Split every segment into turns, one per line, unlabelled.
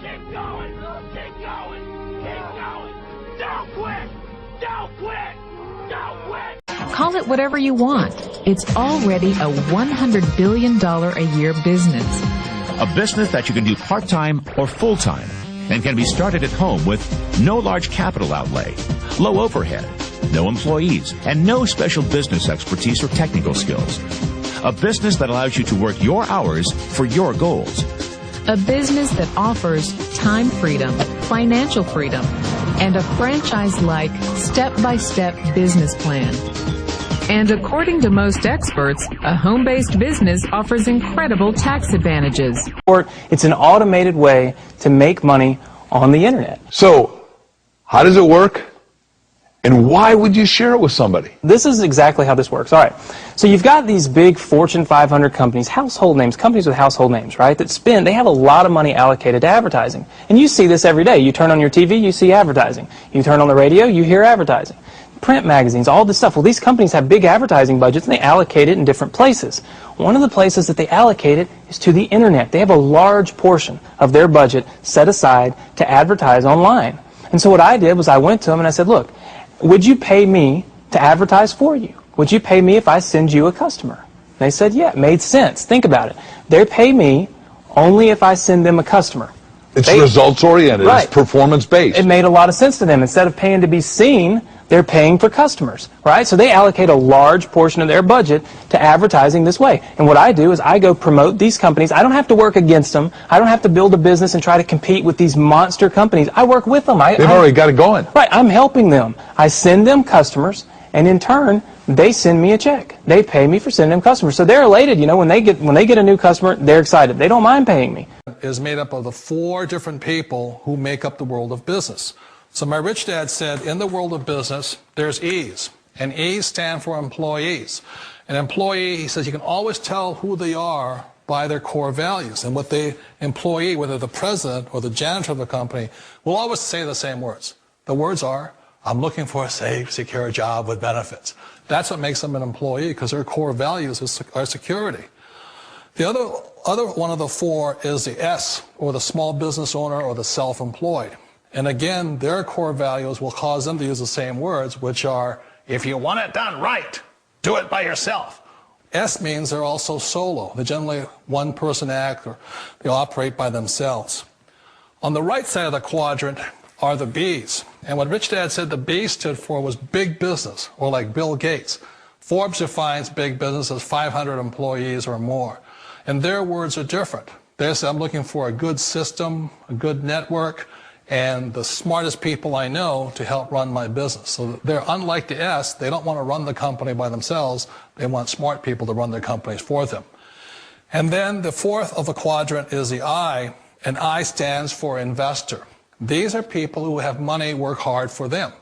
Keep going! Keep going! Keep going! Don't quit! Don't quit! Don't quit!
Call it whatever you want. It's already a $100 billion a year business.
A business that you can do part-time or full-time and can be started at home with no large capital outlay, low overhead, no employees, and no special business expertise or technical skills. A business that allows you to work your hours for your goals.
A business that offers time freedom, financial freedom, and a franchise-like, step-by-step business plan. And according to most experts, a home-based business offers incredible tax advantages.
It's an automated way to make money on the internet.
So, how does it work? And why would you share it with somebody?
This is exactly how this works. All right. So you've got these big Fortune 500 companies, household names, companies with household names, right, they have a lot of money allocated to advertising. And you see this every day. You turn on your TV, you see advertising. You turn on the radio, you hear advertising. Print magazines, all this stuff. Well, these companies have big advertising budgets and they allocate it in different places. One of the places that they allocate it is to the internet. They have a large portion of their budget set aside to advertise online. And so what I did was I went to them and I said, look, would you pay me to advertise for you? Would you pay me if I send you a customer? They said, yeah, it made sense. Think about it. They pay me only if I send them a customer.
It's results-oriented.
Right.
It's performance-based.
It made a lot of sense to them. Instead of paying to be seen, they're paying for customers, right? So they allocate a large portion of their budget to advertising this way. And what I do is I go promote these companies. I don't have to work against them. I don't have to build a business and try to compete with these monster companies. I work with them.
They've already got it going.
Right. I'm helping them. I send them customers, and in turn, they send me a check. They pay me for sending them customers. So they're elated. You know, when they get a new customer, they're excited. They don't mind paying me.
Is made up of the 4 different people who make up the world of business. So my rich dad said, in the world of business, there's E's, and E's stand for employees. An employee, he says, you can always tell who they are by their core values. And what the employee, whether the president or the janitor of the company, will always say the same words. The words are, I'm looking for a safe, secure job with benefits. That's what makes them an employee, because their core values are security. The other one of the 4 is the S, or the small business owner or the self-employed. And again, their core values will cause them to use the same words, which are, if you want it done right, do it by yourself. S means they're also solo. They're generally one-person act, or they operate by themselves. On the right side of the quadrant are the B's. And what Rich Dad said the B stood for was big business, or like Bill Gates. Forbes defines big business as 500 employees or more. And their words are different. They say, I'm looking for a good system, a good network, and the smartest people I know to help run my business. So they're unlike the S. They don't want to run the company by themselves. They want smart people to run their companies for them. And then the 4th of the quadrant is the I, and I stands for investor. These are people who have money work hard for them.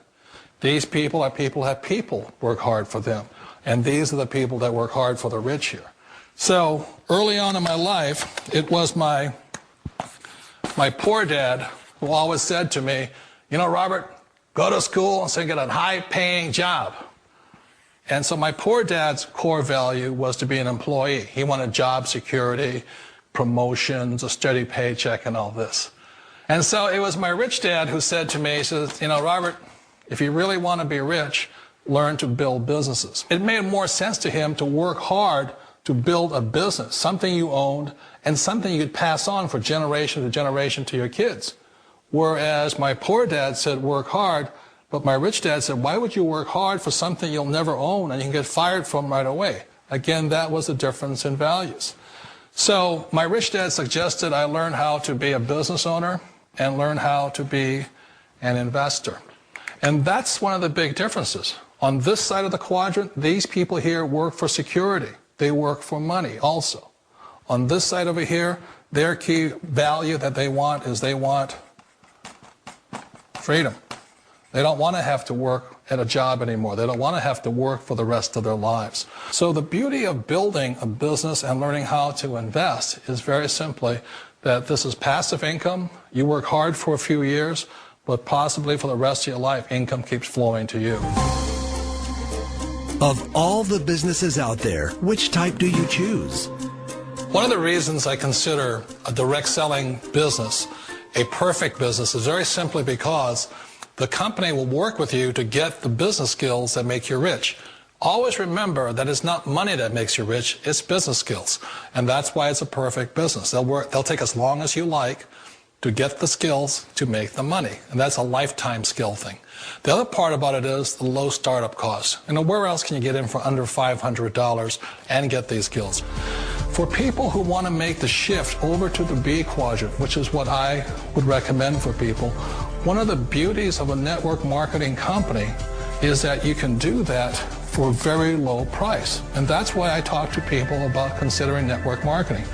These people are people who have people work hard for them. And these are the people that work hard for the rich here. So early on in my life, it was my poor dad who always said to me, you know, Robert, go to school and so get a high-paying job. And so my poor dad's core value was to be an employee. He wanted job security, promotions, a steady paycheck, and all this. And so it was my rich dad who said to me, he says, you know, Robert, if you really want to be rich, learn to build businesses. It made more sense to him to work hard to build a business, something you owned, and something you could pass on for generation to generation to your kids. Whereas my poor dad said work hard, but my rich dad said, why would you work hard for something you'll never own and you can get fired from right away? Again, that was the difference in values. So my rich dad suggested I learn how to be a business owner and learn how to be an investor. And that's one of the big differences. On this side of the quadrant, these people here work for security. They work for money also. On this side over here, their key value that they want is they want freedom. They don't want to have to work at a job anymore. They don't want to have to work for the rest of their lives. So the beauty of building a business and learning how to invest is very simply that this is passive income. You work hard for a few years, but possibly for the rest of your life, income keeps flowing to you.
Of all the businesses out there, which type do you choose?
One of the reasons I consider a direct selling business a perfect business is very simply because the company will work with you to get the business skills that make you rich. Always remember that it's not money that makes you rich, it's business skills. And that's why it's a perfect business. They'll take as long as you like to get the skills to make the money. And that's a lifetime skill thing. The other part about it is the low startup cost. Where else can you get in for under $500 and get these skills? For people who want to make the shift over to the B quadrant, which is what I would recommend for people, one of the beauties of a network marketing company is that you can do that for a very low price. And that's why I talk to people about considering network marketing.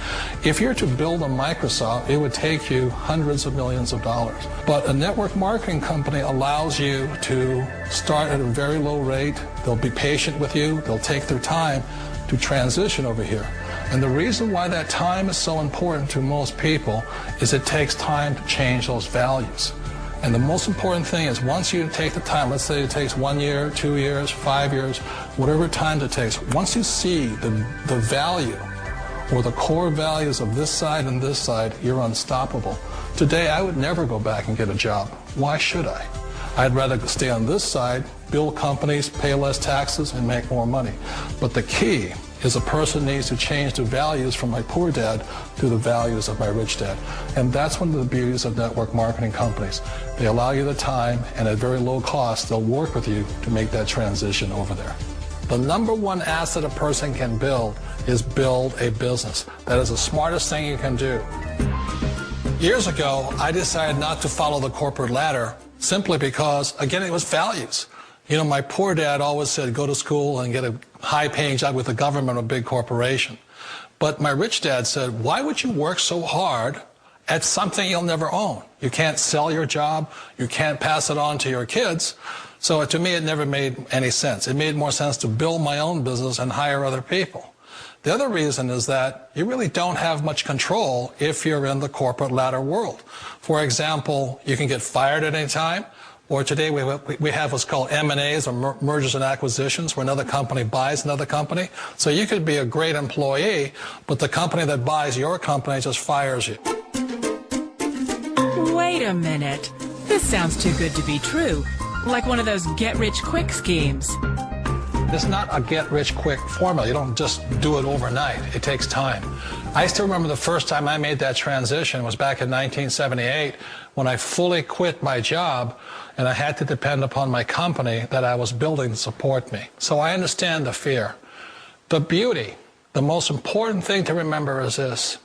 If you're to build a Microsoft, it would take you hundreds of millions of dollars. But a network marketing company allows you to start at a very low rate. They'll be patient with you. They'll take their time to transition over here. And the reason why that time is so important to most people is it takes time to change those values. And the most important thing is once you take the time, let's say it takes 1 year, 2 years, 5 years, whatever time it takes, once you see the value or the core values of this side and this side, you're unstoppable. Today, I would never go back and get a job. Why should I? I'd rather stay on this side, build companies, pay less taxes, and make more money. But the key is a person needs to change the values from my poor dad to the values of my rich dad. And that's one of the beauties of network marketing companies. They allow you the time, and at very low cost, they'll work with you to make that transition over there. The number one asset a person can build is build a business. That is the smartest thing you can do. Years ago, I decided not to follow the corporate ladder simply because, again, it was values. You know, my poor dad always said, go to school and get a high-paying job with the government or a big corporation. But my rich dad said, why would you work so hard at something you'll never own? You can't sell your job. You can't pass it on to your kids. So to me, it never made any sense. It made more sense to build my own business and hire other people. The other reason is that you really don't have much control if you're in the corporate ladder world. For example, you can get fired at any time. Or today we have what's called M&As, or mergers and acquisitions, where another company buys another company. So you could be a great employee, but the company that buys your company just fires you.
Wait a minute. This sounds too good to be true. Like one of those get-rich-quick schemes.
It's not a get-rich-quick formula. You don't just do it overnight. It takes time. I still remember the first time I made that transition was back in 1978 when I fully quit my job and I had to depend upon my company that I was building to support me. So I understand the fear. The beauty, the most important thing to remember is this.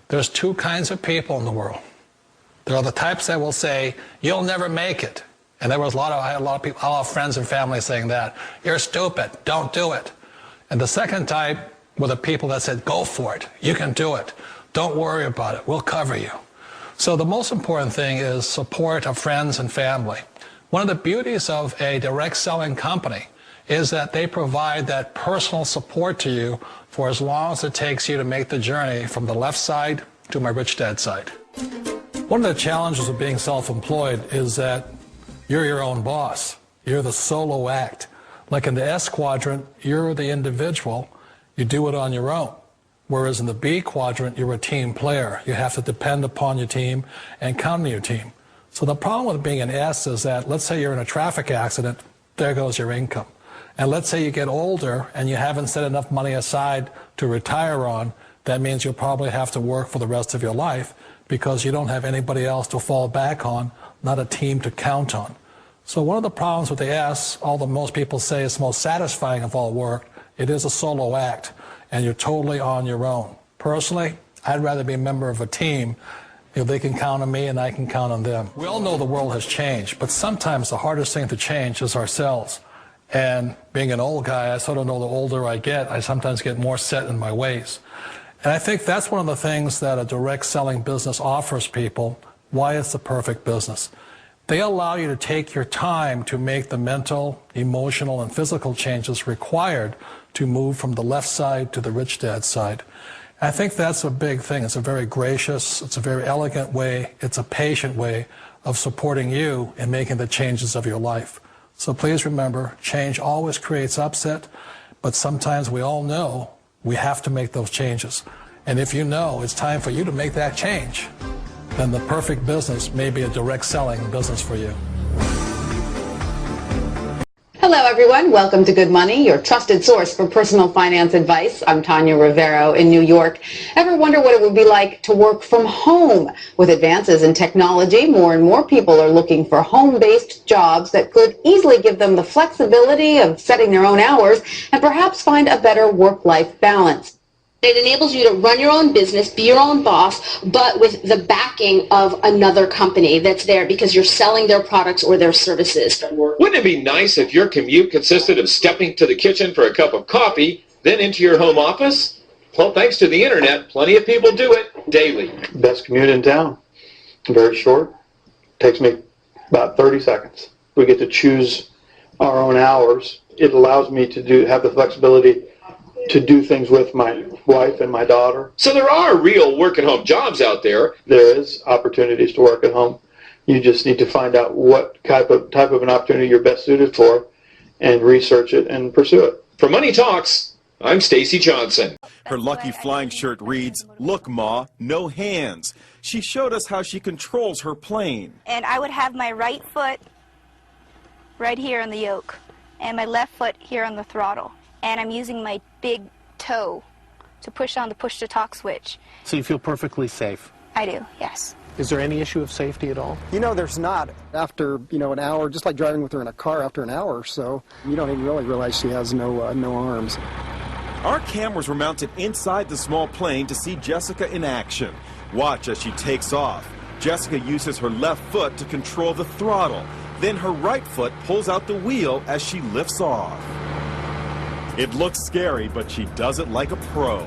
There's two kinds of people in the world. There are the types that will say, you'll never make it. And I had a lot of people, a lot of friends and family saying that. You're stupid, don't do it. And the second type were the people that said, go for it, you can do it. Don't worry about it, we'll cover you. So the most important thing is support of friends and family. One of the beauties of a direct selling company is that they provide that personal support to you for as long as it takes you to make the journey from the left side to my rich dad side. One of the challenges of being self-employed is that you're your own boss. You're the solo act. Like in the S quadrant, you're the individual. You do it on your own. Whereas in the B quadrant, you're a team player. You have to depend upon your team and count on your team. So the problem with being an S is that, let's say you're in a traffic accident, there goes your income. And let's say you get older and you haven't set enough money aside to retire on, that means you'll probably have to work for the rest of your life because you don't have anybody else to fall back on, not a team to count on. So one of the problems with the S, although most people say it's most satisfying of all work, it is a solo act, and you're totally on your own. Personally, I'd rather be a member of a team if they can count on me and I can count on them. We all know the world has changed, but sometimes the hardest thing to change is ourselves. And being an old guy, I sort of know the older I get, I sometimes get more set in my ways. And I think that's one of the things that a direct selling business offers people, why it's the perfect business. They allow you to take your time to make the mental, emotional, and physical changes required to move from the left side to the rich dad side. I think that's a big thing. It's a very gracious, it's a very elegant way, it's a patient way of supporting you in making the changes of your life. So please remember, change always creates upset, but sometimes we all know we have to make those changes. And if you know it's time for you to make that change, then the perfect business may be a direct selling business for you.
Hello, everyone. Welcome to Good Money, your trusted source for personal finance advice. I'm Tanya Rivero in New York. Ever wonder what it would be like to work from home? With advances in technology, more and more people are looking for home-based jobs that could easily give them the flexibility of setting their own hours and perhaps find a better work-life balance.
It enables you to run your own business, be your own boss, but with the backing of another company that's there because you're selling their products or their services.
Wouldn't it be nice if your commute consisted of stepping to the kitchen for a cup of coffee, then into your home office? Well, thanks to the internet, plenty of people do it daily.
Best commute in town. Very short. Takes me about 30 seconds. We get to choose our own hours. It allows me to have the flexibility to do things with my wife and my daughter.
So there are real work-at-home jobs out there.
There is opportunities to work at home. You just need to find out what type of an opportunity you're best suited for and research it and pursue it.
For Money Talks, I'm Stacy Johnson.
Her lucky flying shirt reads, "Look, Ma, no hands." She showed us how she controls her plane.
And I would have my right foot right here on the yoke and my left foot here on the throttle. And I'm using my big toe to push on the push-to-talk switch.
So you feel perfectly safe?
I do, yes.
Is there any issue of safety at all?
You know, there's not. After, an hour, just like driving with her in a car after an hour or so, you don't even really realize she has no arms.
Our cameras were mounted inside the small plane to see Jessica in action. Watch as she takes off. Jessica uses her left foot to control the throttle. Then her right foot pulls out the wheel as she lifts off. It looks scary, but she does it like a pro.